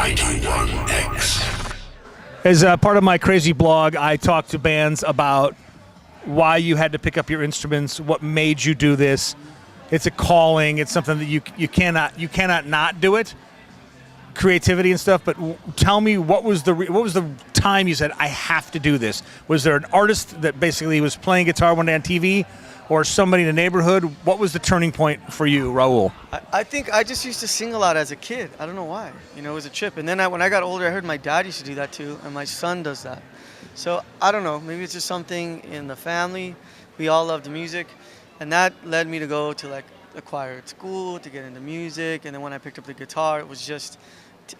91X. As part of my crazy blog, I talk to bands about why you had to pick up your instruments, what made you do this. It's a calling. It's something that you cannot not do it. Creativity and stuff. But tell me, what was the time you said I have to do this? Was there an artist that basically was playing guitar one day on TV, or somebody in the neighborhood? What was the turning point for you, Raul? I think I just used to sing a lot as a kid. I don't know why. You know, it was a trip. And then when I got older, I heard my dad used to do that too, and my son does that. So I don't know. Maybe it's just something in the family. We all loved music, and that led me to go to like a choir at school to get into music. And then when I picked up the guitar, it was just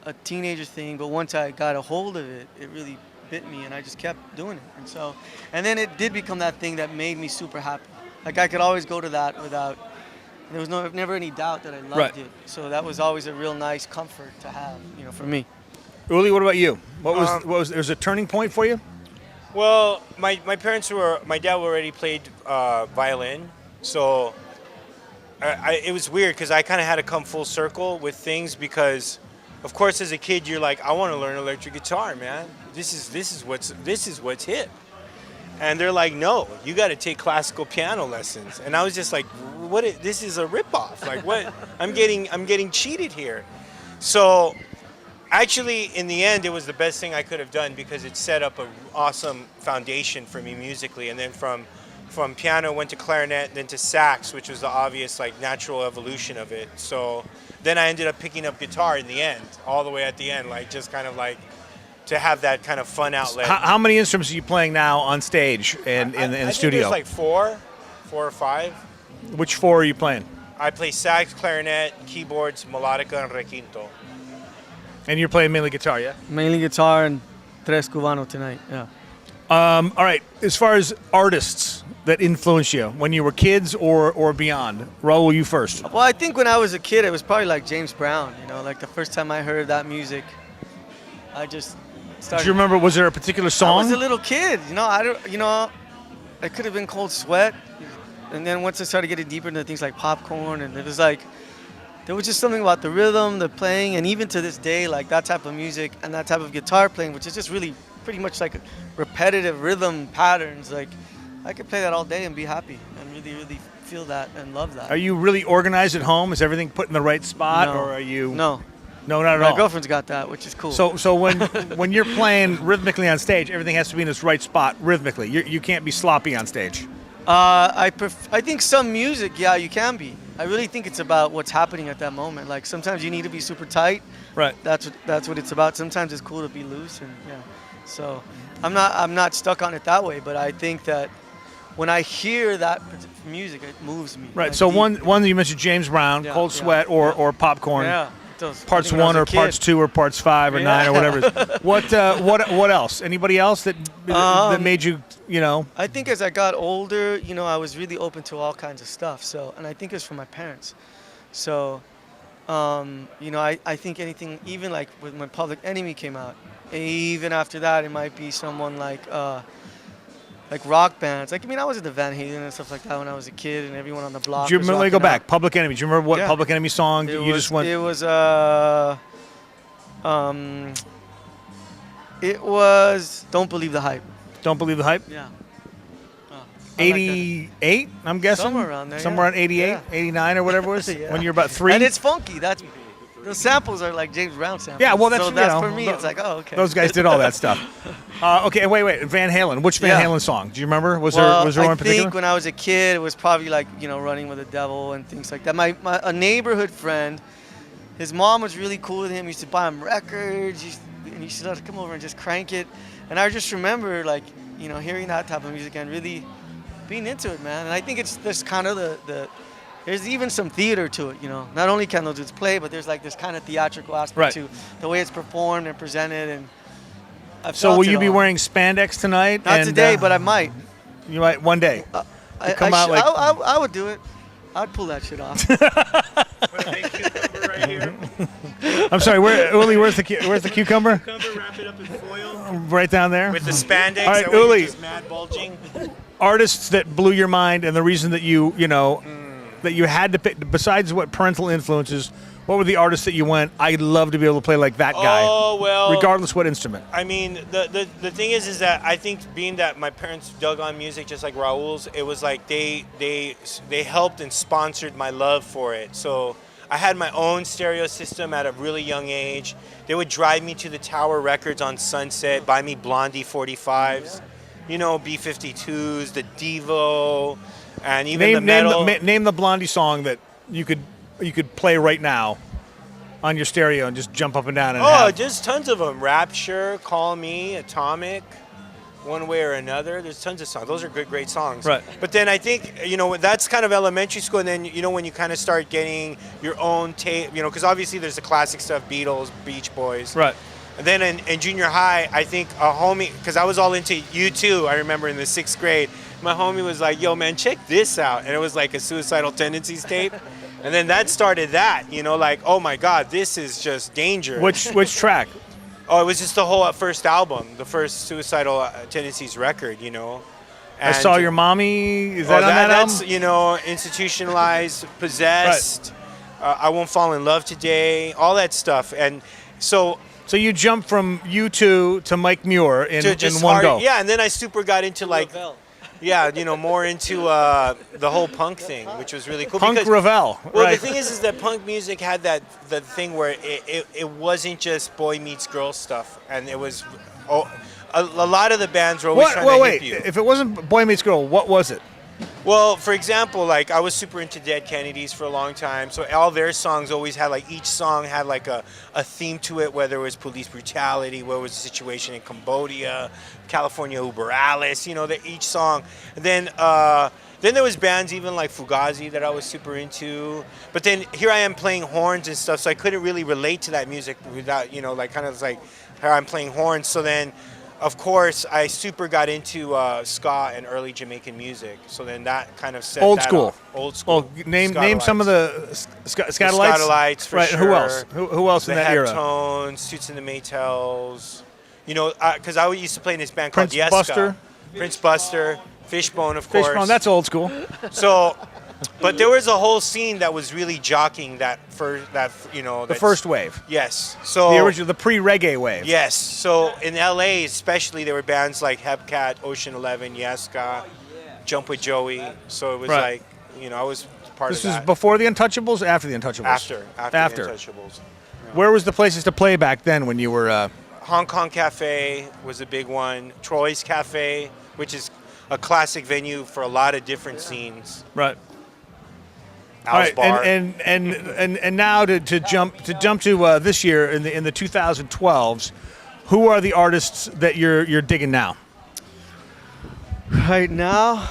a teenager thing. But once I got a hold of it, it really bit me, and I just kept doing it. And then it did become that thing that made me super happy. Like I could always go to that without, there was never any doubt that I loved it. So that was always a real nice comfort to have, you know, for me. Uli, what about you? What was there was a turning point for you? Well, my dad already played violin, so it was weird because I kind of had to come full circle with things because, of course, as a kid you're like, I want to learn electric guitar, man. This is what's hip. And they're like, no, you got to take classical piano lessons. And I was just like, this is a ripoff. Like, what? I'm getting cheated here. So actually, in the end, it was the best thing I could have done because it set up an awesome foundation for me musically. And then from piano, went to clarinet, then to sax, which was the obvious, like, natural evolution of it. So then I ended up picking up guitar in the end, all the way at the end, like, just kind of like, to have that kind of fun outlet. How many instruments are you playing now on stage and in the studio? I think there's like four or five. Which four are you playing? I play sax, clarinet, keyboards, melodica, and requinto. And you're playing mainly guitar, yeah? Mainly guitar and tres cubano tonight, yeah. All right, as far as artists that influenced you, when you were kids or beyond, Raul, you first. Well, I think when I was a kid, it was probably like James Brown, you know, like the first time I heard that music, I just started. Do you remember, was there a particular song? I was a little kid, you know, it could have been Cold Sweat. And then once I started getting deeper into things like Popcorn, and it was like, there was just something about the rhythm, the playing, and even to this day, like that type of music and that type of guitar playing, which is just really pretty much like repetitive rhythm patterns. Like, I could play that all day and be happy and really, really feel that and love that. Are you really organized at home? Is everything put in the right spot? No. Or are you? No. No, not at all. My girlfriend's got that, which is cool. So when you're playing rhythmically on stage, everything has to be in its right spot rhythmically. You can't be sloppy on stage. I think some music, yeah, you can be. I really think it's about what's happening at that moment. Like sometimes you need to be super tight. Right. That's what it's about. Sometimes it's cool to be loose, and yeah. So I'm not stuck on it that way, but I think that when I hear that music, it moves me. Right. Like So one you mentioned, James Brown, Yeah, Cold yeah, Sweat, or Popcorn. Yeah. Parts 1 or parts 2 or parts 5 or 9 or whatever it is. What else? Anybody else that made you, I think as I got older, I was really open to all kinds of stuff. So, and I think it's from my parents. So, I think anything, even like when Public Enemy came out, even after that, it might be someone like rock bands. Like, I was into Van Halen and stuff like that when I was a kid, and everyone on the block. Do you remember? Let me go back. Public Enemy. Do you remember what Public Enemy song you just went? It was "Don't Believe the Hype." Don't Believe the Hype. Yeah. 88, I'm guessing. Somewhere around there. Somewhere around 88, 89 or whatever it was. Yeah. When you're about 3. And it's funky. The samples are like James Brown samples. Yeah, well, that's for me. It's like, oh, okay. Those guys did all that stuff. Okay, wait. Van Halen. Which Van Halen song? Do you remember? Was there one in particular? I think when I was a kid, it was probably like Running with the Devil and things like that. A neighborhood friend, his mom was really cool with him. He used to buy him records, and he used to let him come over and just crank it. And I just remember hearing that type of music and really being into it, man. And I think there's kind of there's even some theater to it, Not only can those dudes play, but there's like this kind of theatrical aspect to the way it's performed and presented. And so will you be wearing spandex tonight? Not today, but I might. You might one day. I would do it. I'd pull that shit off. Right here. I'm sorry, Uli, where's the cucumber? Cucumber, wrap it up in foil. Right down there. With the spandex. All right, Uli. Just mad bulging. Artists that blew your mind, and the reason that that you had to pick, besides what parental influences, What were the artists that you went, I'd love to be able to play like that guy? Oh, well. Regardless what instrument. I mean, the thing is that I think being that my parents dug on music just like Raul's, it was like they helped and sponsored my love for it. So I had my own stereo system at a really young age. They would drive me to the Tower Records on Sunset, buy me Blondie 45s, you know, B-52s, the Devo, and even the metal. Name the Blondie song that you could play right now on your stereo and just jump up and down and have. Just tons of them. Rapture, Call Me, Atomic, One Way or Another. There's tons of songs. Those are great songs. Right. But then I think, you know, that's kind of elementary school. And then, you know, when you kind of start getting your own tape, you know, because obviously there's the classic stuff, Beatles, Beach Boys. Right. And then in junior high, I think a homie, because I was all into U2, I remember in the 6th grade, my homie was like, yo, man, check this out. And it was like a Suicidal Tendencies tape. And then that started that, you know, like, oh my God, this is just danger. Which track? Oh, it was just the whole first album, the first Suicidal Tendencies record, you know. I Saw Your Mommy. Is that on that that's, album? you know, Institutionalized, Possessed, I Won't Fall in Love Today, all that stuff. And so you jumped from U2 to Mike Muir in just one go. Yeah, and then I super got into like, yeah, you know, more into the whole punk thing, which was really cool. Punk because, Ravel. Well, right. the thing is that punk music had the thing where it wasn't just boy meets girl stuff, and it was a lot of the bands were always trying to hip you. If it wasn't Boy Meets Girl, what was it? Well, for example, like I was super into Dead Kennedys for a long time, so all their songs always had like each song had like a theme to it, whether it was police brutality, whether it was the situation in Cambodia, California Uber Alice, you know, each song. And then there was bands even like Fugazi that I was super into. But then here I am playing horns and stuff, so I couldn't really relate to that music without, you know, like kind of like how I'm playing horns. So then, of course, I super got into ska and early Jamaican music. So then that kind of set Old that school. off. Old school. Well, name some of the Scatolites. Scatolites, for right. sure. Who else? Who else in the that era? Heptones, Suits and the Maytals. You know, because I used to play in this band Prince called Yeska. Buster. Prince Buster, Fishbone, of course. Fishbone, that's old school. So, but there was a whole scene that was really jockeying the first wave. Yes. So The original, the pre-reggae wave. Yes. So in LA, especially, there were bands like Hepcat, Ocean 11, Yeska, Jump with Joey. So it was like, you know, I was part of that. This was before the Untouchables, or after the Untouchables? After the Untouchables. Yeah. Where was the places to play back then when you were? Hong Kong Cafe was a big one. Troy's Cafe, which is a classic venue for a lot of different scenes. Right. Al's All right, Bar. and now to jump to this year in the 2012s, who are the artists that you're digging now? Right now,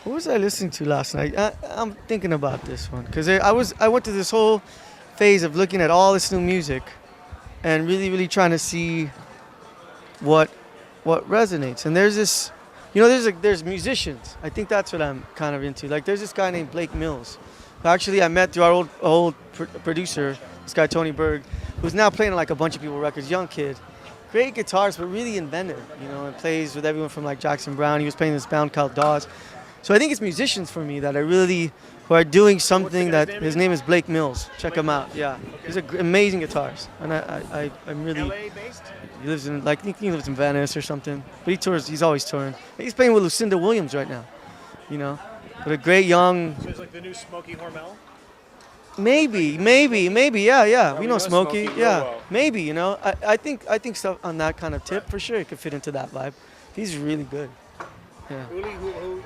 what was I listening to last night? I'm thinking about this one because I went through this whole phase of looking at all this new music and really trying to see what resonates. And there's this, you know, there's musicians. I think that's what I'm kind of into. Like there's this guy named Blake Mills, who actually I met through our old producer, this guy Tony Berg, who's now playing on like a bunch of people's records. Young kid, great guitarist, but really inventive. You know, and plays with everyone from like Jackson Browne. He was playing in this band called Dawes. So I think it's musicians for me that who are doing something that his name is Blake Mills. Check him out. Yeah, he's an amazing guitarist, and I'm really. LA based? He lives in I think he lives in Venice or something, but he tours. He's always touring. He's playing with Lucinda Williams right now, you know, but a great young. So it's like the new Smokey Hormel. Maybe, yeah. We know Smokey, Smokey yeah. real well. Maybe, you know. I think stuff on that kind of tip for sure. It could fit into that vibe. He's really good. Yeah. Who you?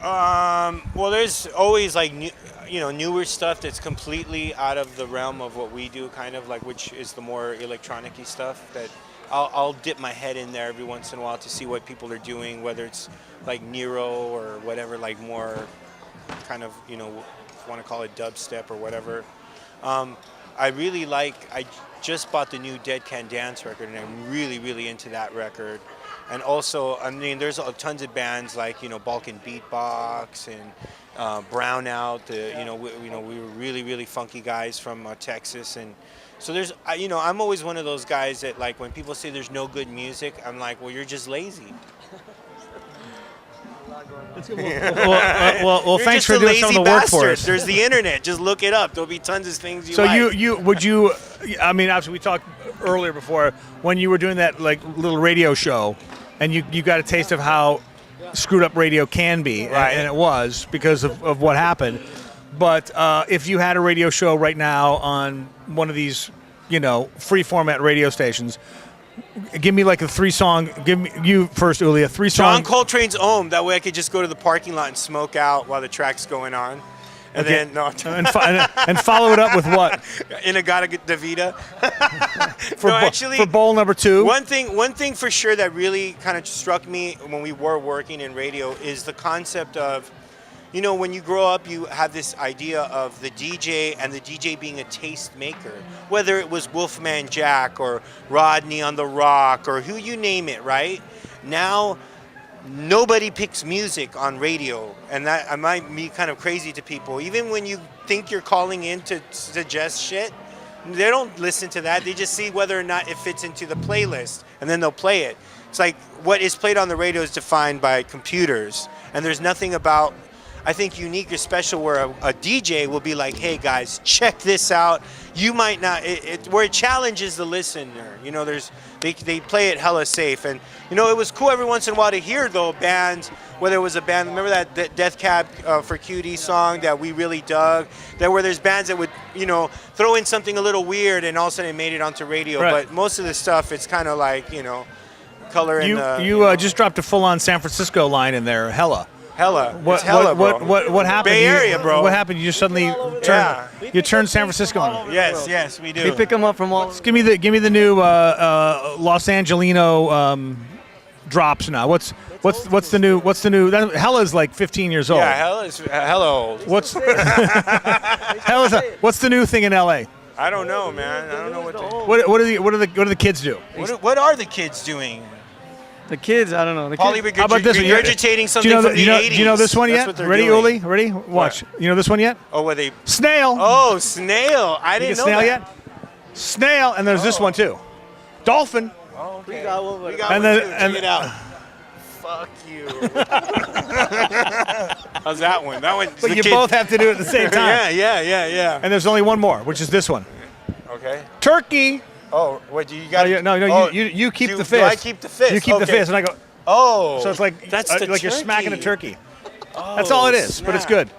Well, there's always like newer stuff that's completely out of the realm of what we do, kind of like, which is the more electronic-y stuff that I'll dip my head in there every once in a while to see what people are doing, whether it's like Nero or whatever, like more kind of, you know, if you want to call it dubstep or whatever. I just bought the new Dead Can Dance record, and I'm really into that record. And also, I mean, there's tons of bands like, you know, Balkan Beatbox and Brownout. We were really funky guys from Texas, and so there's, you know, I'm always one of those guys that, like, when people say there's no good music, I'm like, well, you're just lazy. Well, You're thanks just for a doing some of lazy the work bastard. for us. There's the internet. Just look it up. There'll be tons of things you So like. would you? I mean, obviously we talked earlier before when you were doing that like little radio show, and you got a taste of how screwed up radio can be, Right. and it was because of what happened. But if you had a radio show right now on one of these, free format radio stations, give me like a 3-song. Give me you first, Uli, a 3-song. John Coltrane's Ohm. That way I could just go to the parking lot and smoke out while the track's going on. And Okay. then, no, and follow it up with what? Inagata Davida. For, No, actually, for bowl number 2. One thing for sure that really kind of struck me when we were working in radio is the concept of, when you grow up, you have this idea of the DJ and the DJ being a taste maker, whether it was Wolfman Jack or Rodney on the Rock or who you name it, right? Now, nobody picks music on radio, and that might be kind of crazy to people. Even when you think you're calling in to suggest shit, they don't listen to that. They just see whether or not it fits into the playlist, and then they'll play it. It's like what is played on the radio is defined by computers, and there's nothing about, I think, unique or special where a DJ will be like, hey guys, check this out. You might not, where it challenges the listener. They play it hella safe. And, it was cool every once in a while to hear, though, bands, whether it was a band, remember that Death Cab for Cutie song that we really dug? Where there's bands that would, throw in something a little weird and all of a sudden it made it onto radio. Right. But most of the stuff, it's kind of like, color in the... You just dropped a full-on San Francisco line in there, hella. Hella. What, It's hella, what, bro. what happened? Bay Area, bro. What happened? You just suddenly turned San Francisco on. Yes, we do. We pick them up from all. Give me the new Los Angelino drops now. What's the new? Hella's like 15 years old. Yeah, hella old. What's what's the new thing in LA? I don't know, man. I don't know what. What do the kids do? What are the kids doing? The kids, I don't know. The kids, How about this one? Regurgitating something do from the 80s. Do you know this one That's yet? what they're Ready, doing. Uli? Ready? Watch. What? You know this one yet? Oh, were they? Snail. Oh, snail. I You didn't get know snail that. yet? Snail, and there's this one too. Dolphin. Oh, okay. We got one. We got And one then- too. and- Check it out. Fuck you. How's that one? That one. But you both have to do it at the same time. Yeah. And there's only one more, which is this one. Okay. Turkey. Oh, what do you got? No. You keep the fist. Do I keep the fist? You keep the Okay. fist, and I go. Oh. So it's like that's the like you're smacking a turkey. turkey. That's all it is, but it's good.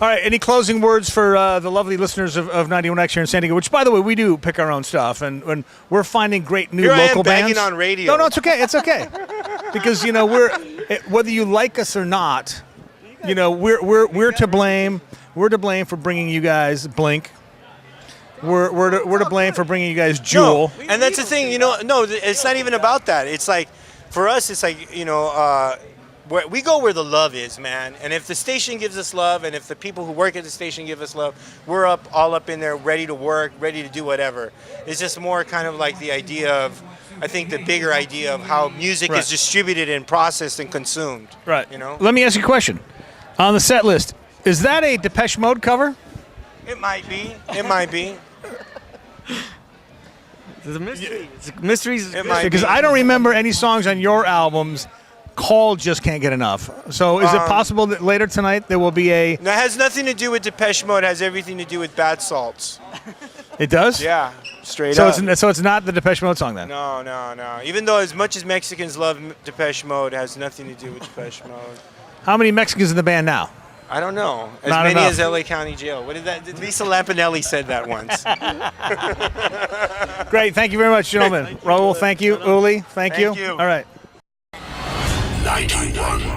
All right. Any closing words for the lovely listeners of 91X here in San Diego? Which, by the way, we do pick our own stuff, and we're finding great new Here I am local bagging bands. on radio. No, it's okay. It's okay, because whether you like us or not, we're to blame. We're to blame for bringing you guys Blink. We're to blame for bringing you guys Jewel. No, and that's the thing, no, it's not even about that. It's like, for us, it's like, we go where the love is, man. And if the station gives us love, and if the people who work at the station give us love, we're all up in there, ready to work, ready to do whatever. It's just more kind of like the idea of, I think the bigger idea of how music Right. is distributed and processed and consumed. Right. You know? Let me ask you a question. On the set list, is that a Depeche Mode cover? It might be. It might be. It's a mystery. Mysteries. It might Because be. I don't remember any songs on your albums called Just Can't Get Enough. So is it possible that later tonight there will be a... That has nothing to do with Depeche Mode. It has everything to do with bath salts. It does? Yeah, straight So up. it's not the Depeche Mode song then? No. Even though as much as Mexicans love Depeche Mode, it has nothing to do with Depeche Mode. How many Mexicans in the band now? I don't know. As Not many enough. as LA County Jail. What did that? Lisa Lampanelli said that once. Great. Thank you very much, gentlemen. Raul, thank you. Uli, thank you. you. All right. 91